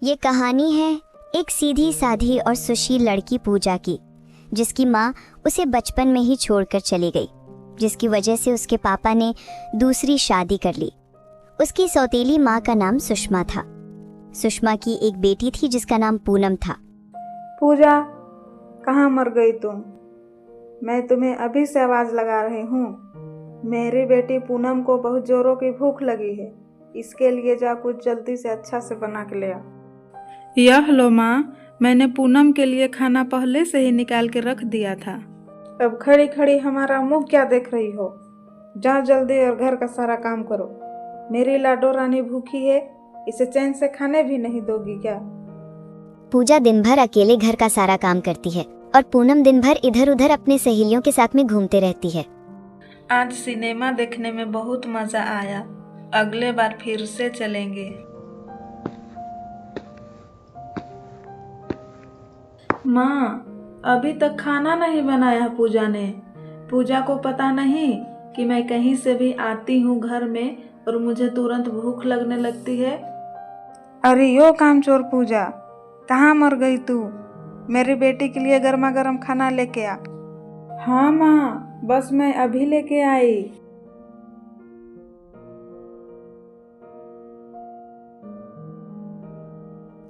ये कहानी है एक सीधी साधी और सुशील लड़की पूजा की, जिसकी माँ उसे बचपन में ही छोड़कर चली गई, जिसकी वजह से उसके पापा ने दूसरी शादी कर ली। उसकी सौतेली माँ का नाम सुषमा था। सुषमा की एक बेटी थी जिसका नाम पूनम था। पूजा, कहाँ मर गई तुम? मैं तुम्हें अभी से आवाज़ लगा रही हूँ। मेरी बेटी पूनम को बहुत जोरों की भूख लगी है, इसके लिए जा कुछ जल्दी से अच्छा से बना के ले आ। यह लो माँ, मैंने पूनम के लिए खाना पहले से ही निकाल के रख दिया था। अब खड़ी खड़ी हमारा मुंह क्या देख रही हो? जा जल्दी और घर का सारा काम करो। मेरी लाडो रानी भूखी है, इसे चैन से खाने भी नहीं दोगी क्या? पूजा दिन भर अकेले घर का सारा काम करती है और पूनम दिन भर इधर उधर अपने सहेलियों के साथ में घूमते रहती है। आज सिनेमा देखने में बहुत मजा आया, अगले बार फिर से चलेंगे। माँ, अभी तक खाना नहीं बनाया पूजा ने। पूजा को पता नहीं कि मैं कहीं से भी आती हूँ घर में और मुझे तुरंत भूख लगने लगती है। अरे यो कामचोर पूजा, कहाँ मर गई तू? मेरी बेटी के लिए गर्मा गर्म खाना लेके आ। हाँ माँ, बस मैं अभी लेके आई।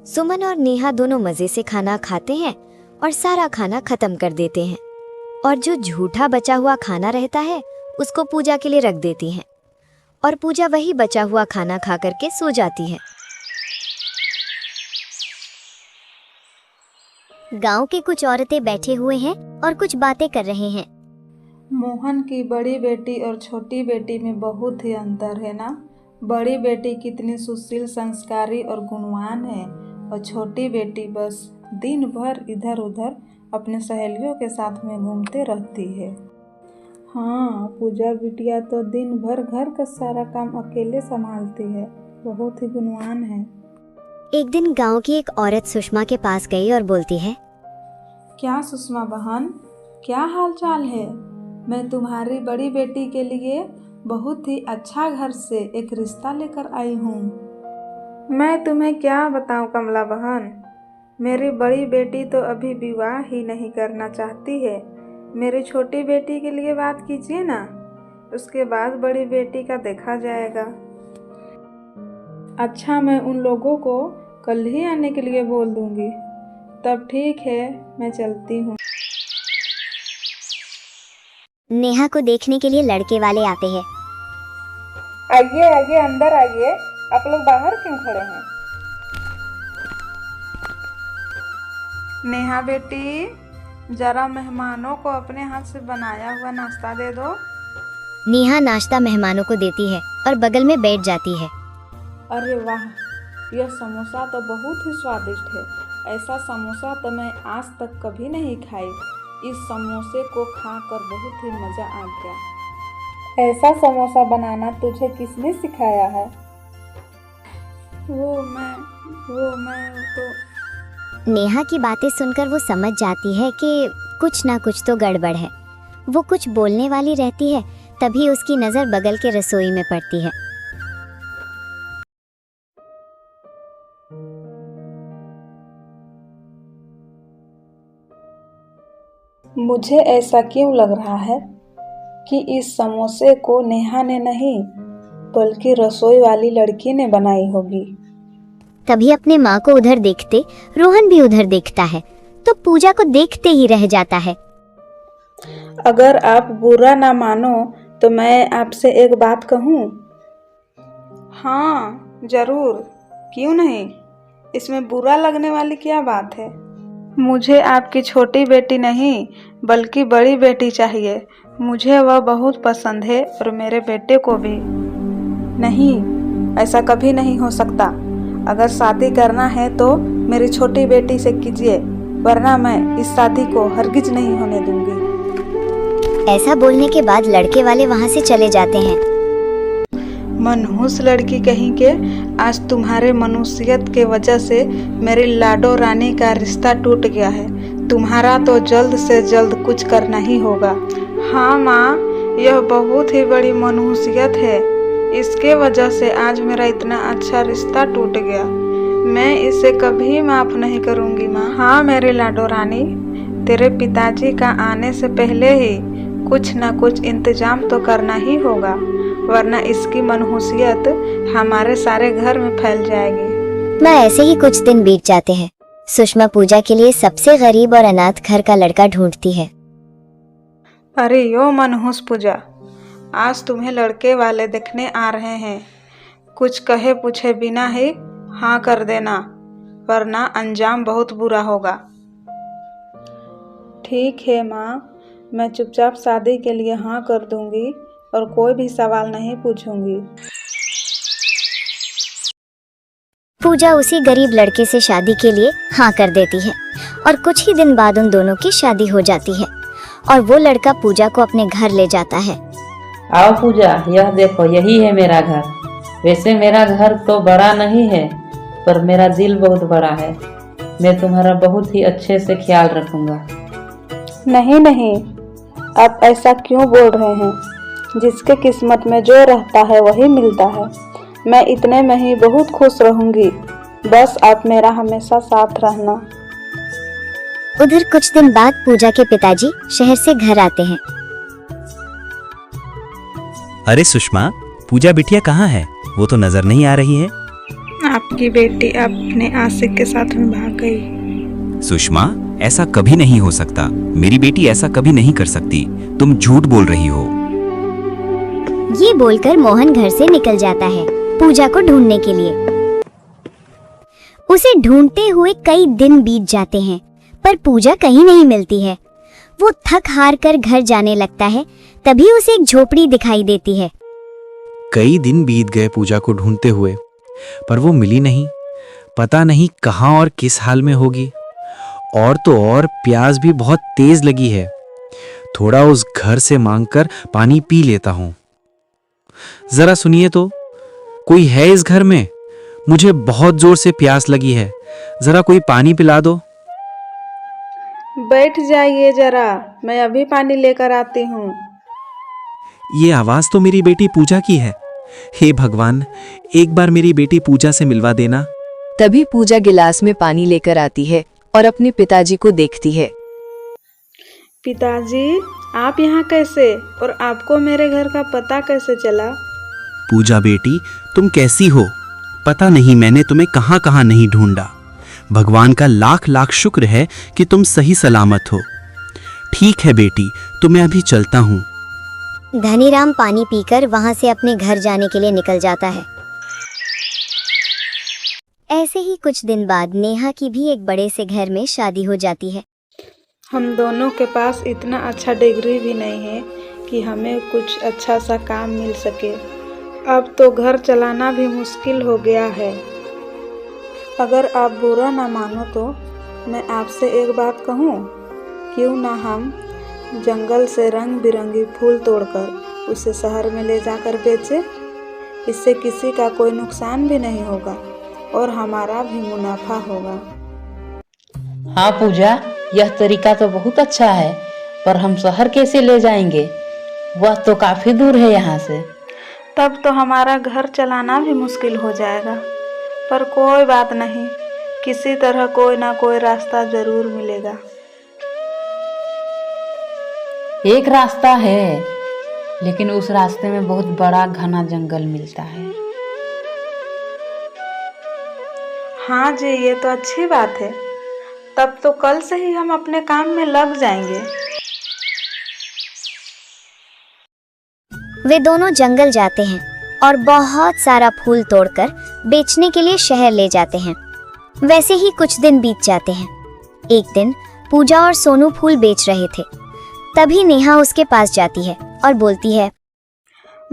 सुमन और नेहा दोनों मजे से खाना खाते हैं और सारा खाना खत्म कर देते हैं, और जो झूठा बचा हुआ खाना रहता है उसको पूजा के लिए रख देती हैं, और पूजा वही बचा हुआ खाना खा करके सो जाती है। गांव के कुछ औरतें बैठे हुए हैं और कुछ बातें कर रहे हैं। मोहन की बड़ी बेटी और छोटी बेटी में बहुत ही अंतर है ना? बड़ी बेटी कितनी सुशील, संस्कारी और गुणवान है, और छोटी बेटी बस दिन भर इधर उधर अपने सहेलियों के साथ में घूमते रहती है। हाँ, पूजा बिटिया तो दिन भर घर का सारा काम अकेले संभालती है, बहुत ही गुणवान है। एक दिन गांव की एक औरत सुषमा के पास गई और बोलती है, क्या सुषमा बहन, क्या हाल चाल है? मैं तुम्हारी बड़ी बेटी के लिए बहुत ही अच्छा घर से एक रिश्ता लेकर आई हूँ। मैं तुम्हें क्या बताऊँ कमला बहन, मेरी बड़ी बेटी तो अभी विवाह ही नहीं करना चाहती है। मेरी छोटी बेटी के लिए बात कीजिए ना, उसके बाद बड़ी बेटी का देखा जाएगा। अच्छा, मैं उन लोगों को कल ही आने के लिए बोल दूंगी। तब ठीक है, मैं चलती हूँ। नेहा को देखने के लिए लड़के वाले आते हैं। आइए आइए, अंदर आइए, आप लोग बाहर क्यों खड़े हैं? नेहा बेटी, जरा मेहमानों को अपने हाथ से बनाया हुआ नाश्ता दे दो। नेहा नाश्ता मेहमानों को देती है और बगल में बैठ जाती है। अरे वाह, यह समोसा तो बहुत ही स्वादिष्ट है। ऐसा समोसा तो मैं आज तक कभी नहीं खाई। इस समोसे को खाकर बहुत ही मज़ा आ गया। ऐसा समोसा बनाना तुझे किसने सिखाया है? वो मैं तो। नेहा की बातें सुनकर वो समझ जाती है कि कुछ ना कुछ तो गड़बड़ है। वो कुछ बोलने वाली रहती है, तभी उसकी नज़र बगल के रसोई में पड़ती है। मुझे ऐसा क्यों लग रहा है कि इस समोसे को नेहा ने नहीं, बल्कि रसोई वाली लड़की ने बनाई होगी। तभी अपने माँ को उधर देखते रोहन भी उधर देखता है, तो पूजा को देखते ही रह जाता है। अगर आप बुरा ना मानो तो मैं आपसे एक बात कहूँ? हाँ जरूर, क्यों नहीं, इसमें बुरा लगने वाली क्या बात है? मुझे आपकी छोटी बेटी नहीं बल्कि बड़ी बेटी चाहिए। मुझे वह बहुत पसंद है और मेरे बेटे को भी। नहीं, ऐसा कभी नहीं हो सकता। अगर शादी करना है तो मेरी छोटी बेटी से कीजिए, वरना मैं इस शादी को हरगिज नहीं होने दूंगी। ऐसा बोलने के बाद लड़के वाले वहाँ से चले जाते हैं। मनहूस लड़की कहीं के, आज तुम्हारे मनुष्यत के वजह से मेरी लाडो रानी का रिश्ता टूट गया है। तुम्हारा तो जल्द से जल्द कुछ करना ही होगा। हाँ माँ, यह बहुत ही बड़ी मनहूसियत है। इसके वजह से आज मेरा इतना अच्छा रिश्ता टूट गया। मैं इसे कभी माफ नहीं करूंगी माँ। हाँ मेरी लाडो रानी, तेरे पिताजी का आने से पहले ही कुछ न कुछ इंतजाम तो करना ही होगा, वरना इसकी मनहूसियत हमारे सारे घर में फैल जाएगी। मैं ऐसे ही कुछ दिन बीत जाते हैं। सुषमा पूजा के लिए सबसे गरीब और अनाथ घर का लड़का ढूंढती है। अरे यो मनहूस पूजा, आज तुम्हें लड़के वाले देखने आ रहे हैं। कुछ कहे पूछे बिना ही हाँ कर देना, वरना अंजाम बहुत बुरा होगा। ठीक है माँ, मैं चुपचाप शादी के लिए हाँ कर दूंगी और कोई भी सवाल नहीं पूछूंगी। पूजा उसी गरीब लड़के से शादी के लिए हाँ कर देती है और कुछ ही दिन बाद उन दोनों की शादी हो जाती है और वो लड़का पूजा को अपने घर ले जाता है। आओ पूजा, यह देखो, यही है मेरा घर। वैसे मेरा घर तो बड़ा नहीं है, पर मेरा दिल बहुत बड़ा है। मैं तुम्हारा बहुत ही अच्छे से ख्याल रखूंगा। नहीं नहीं, आप ऐसा क्यों बोल रहे हैं? जिसके किस्मत में जो रहता है वही मिलता है। मैं इतने में ही बहुत खुश रहूंगी, बस आप मेरा हमेशा साथ रहना। उधर कुछ दिन बाद पूजा के पिताजी शहर से घर आते हैं। अरे सुषमा, पूजा बिटिया कहाँ है? वो तो नजर नहीं आ रही है। आपकी बेटी अपने आशिक के साथ में भाग गई। सुषमा, ऐसा कभी नहीं हो सकता। मेरी बेटी ऐसा कभी नहीं कर सकती। तुम झूठ बोल रही हो। ये बोलकर मोहन घर से निकल जाता है पूजा को ढूंढने के लिए। उसे ढूंढते हुए कई दिन बीत जाते हैं, पर पूजा कहीं नहीं मिलती है। वो थक हार कर घर जाने लगता है, तभी उसे एक झोपड़ी दिखाई देती है। कई दिन बीत गए पूजा को ढूंढते हुए, पर वो मिली नहीं। पता नहीं कहाँ और किस हाल में होगी। और तो और प्यास भी बहुत तेज लगी है। थोड़ा उस घर से मांगकर पानी पी लेता हूं। जरा सुनिए तो, कोई है इस घर में? मुझे बहुत जोर से प्यास लगी है, जरा कोई पानी पिला दो। बैठ जाइए जरा, मैं अभी पानी लेकर आती हूँ। ये आवाज तो मेरी बेटी पूजा की है। हे भगवान, एक बार मेरी बेटी पूजा से मिलवा देना। तभी पूजा गिलास में पानी लेकर आती है और अपने पिताजी को देखती है। पिताजी, आप यहाँ कैसे, और आपको मेरे घर का पता कैसे चला? पूजा बेटी, तुम कैसी हो? पता नहीं मैंने तुम्हें कहाँ कहाँ नहीं ढूंढा। भगवान का लाख लाख शुक्र है कि तुम सही सलामत हो। ठीक है बेटी, तो मैं अभी चलता हूँ। धनीराम पानी पीकर वहां से अपने घर जाने के लिए निकल जाता है। ऐसे ही कुछ दिन बाद नेहा की भी एक बड़े से घर में शादी हो जाती है। हम दोनों के पास इतना अच्छा डिग्री भी नहीं है कि हमें कुछ अच्छा सा काम मिल सके। अब तो घर चलाना भी मुश्किल हो गया है। अगर आप बुरा ना मानो तो मैं आपसे एक बात कहूँ, क्यों ना हम जंगल से रंग बिरंगी फूल तोड़कर उसे शहर में ले जाकर बेचें? इससे किसी का कोई नुकसान भी नहीं होगा और हमारा भी मुनाफा होगा। हाँ पूजा, यह तरीका तो बहुत अच्छा है, पर हम शहर कैसे ले जाएंगे? वह तो काफी दूर है यहाँ से। तब तो हमारा घर चलाना भी मुश्किल हो जाएगा, पर कोई बात नहीं, किसी तरह कोई ना कोई रास्ता जरूर मिलेगा। एक रास्ता है, लेकिन उस रास्ते में बहुत बड़ा घना जंगल मिलता है। हाँ जी, ये तो अच्छी बात है। तब तो कल से ही हम अपने काम में लग जाएंगे। वे दोनों जंगल जाते हैं और बहुत सारा फूल तोड़कर बेचने के लिए शहर ले जाते हैं। वैसे ही कुछ दिन बीत जाते हैं। एक दिन पूजा और सोनू फूल बेच रहे थे, तभी नेहा उसके पास जाती है और बोलती है,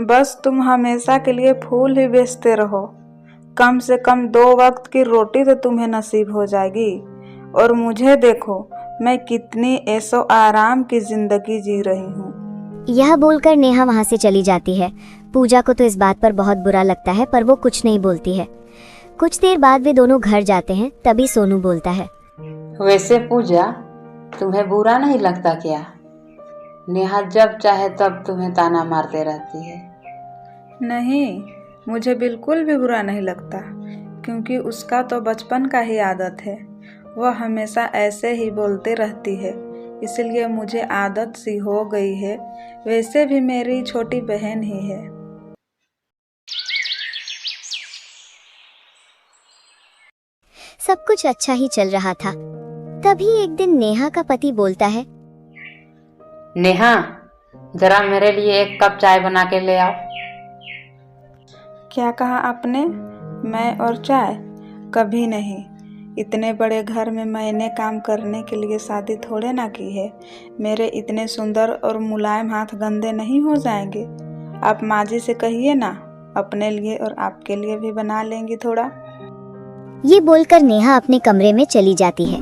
बस तुम हमेशा के लिए फूल ही बेचते रहो, कम से कम 2 वक्त की रोटी तो तुम्हें नसीब हो जाएगी। और मुझे देखो, मैं कितनी ऐशो आराम की जिंदगी जी रही हूँ। यह बोलकर नेहा वहाँ से चली जाती है। पूजा को तो इस बात पर बहुत बुरा लगता है, पर वो कुछ नहीं बोलती है। कुछ देर बाद वे दोनों घर जाते हैं, तभी सोनू बोलता है, वैसे पूजा, तुम्हें बुरा नहीं लगता क्या? नेहा जब चाहे तब तुम्हें ताना मारते रहती है। नहीं, मुझे बिल्कुल भी बुरा नहीं लगता, क्योंकि उसका तो बचपन का ही आदत है। वह हमेशा ऐसे ही बोलते रहती है, इसलिए मुझे आदत सी हो गई है। वैसे भी मेरी छोटी बहन ही है। सब कुछ अच्छा ही चल रहा था। तभी एक दिन नेहा का पति बोलता है, नेहा, जरा मेरे लिए एक कप चाय बना के ले आओ। क्या कहा आपने? मैं और चाय? कभी नहीं। इतने बड़े घर में मैंने काम करने के लिए शादी थोड़े ना की है। मेरे इतने सुंदर और मुलायम हाथ गंदे नहीं हो जाएंगे। आप माँ जी से कहिए ना, अपने लिए और आपके लिए भी बना लेंगी थोड़ा। ये बोलकर नेहा अपने कमरे में चली जाती है।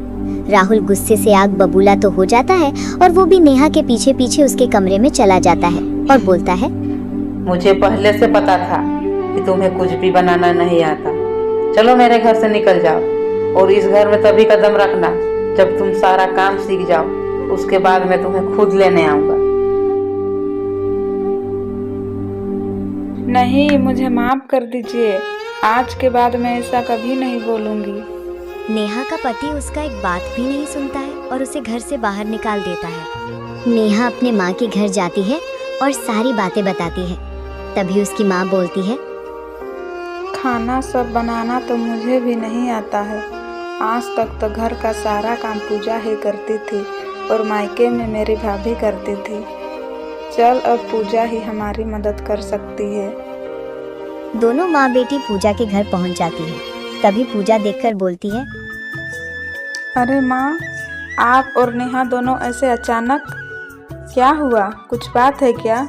राहुल गुस्से से आग बबूला तो हो जाता है और वो भी नेहा के पीछे पीछे उसके कमरे में चला जाता है और बोलता है, मुझे पहले से पता था कि तुम्हें कुछ भी बनाना नहीं आता। चलो मेरे घर से निकल जाओ और इस घर में तभी कदम रखना जब तुम सारा काम सीख जाओ। उसके बाद मैं तुम्हें खुद लेने आऊंगा। नहीं, मुझे माफ कर दीजिए। आज के बाद मैं ऐसा कभी नहीं बोलूँगी। नेहा का पति उसका एक बात भी नहीं सुनता है और उसे घर से बाहर निकाल देता है। नेहा अपने माँ के घर जाती है और सारी बातें बताती है। तभी उसकी माँ बोलती है, खाना सब बनाना तो मुझे भी नहीं आता है। आज तक तो घर का सारा काम पूजा ही करती थी और मायके में मेरी भाभी करती थी। चल, अब पूजा ही हमारी मदद कर सकती है। दोनों माँ बेटी पूजा के घर पहुँच जाती है। तभी पूजा देखकर बोलती है, अरे माँ, आप और नेहा दोनों ऐसे अचानक? क्या हुआ? कुछ बात है क्या?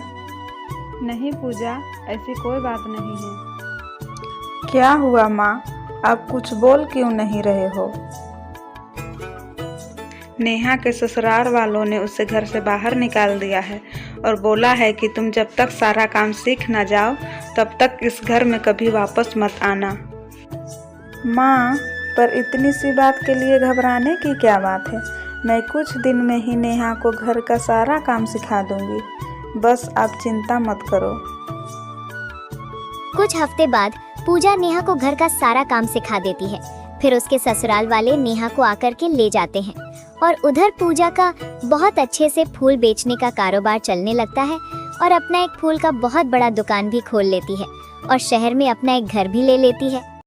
नहीं पूजा, ऐसी कोई बात नहीं है। क्या हुआ माँ? आप कुछ बोल क्यों नहीं रहे हो? नेहा के ससुराल वालों ने उसे घर से बाहर निकाल दिया है और बोला है कि तुम जब तक सारा काम सीख ना जाओ तब तक इस घर में कभी वापस मत आना। माँ, पर इतनी सी बात के लिए घबराने की क्या बात है? मैं कुछ दिन में ही नेहा को घर का सारा काम सिखा दूंगी। बस आप चिंता मत करो। कुछ हफ्ते बाद पूजा नेहा को घर का सारा काम सिखा देती है। फिर उसके ससुराल वाले नेहा को आकर के ले जाते हैं और उधर पूजा का बहुत अच्छे से फूल बेचने का कारोबार चलने लगता है और अपना एक फूल का बहुत बड़ा दुकान भी खोल लेती है और शहर में अपना एक घर भी ले लेती है।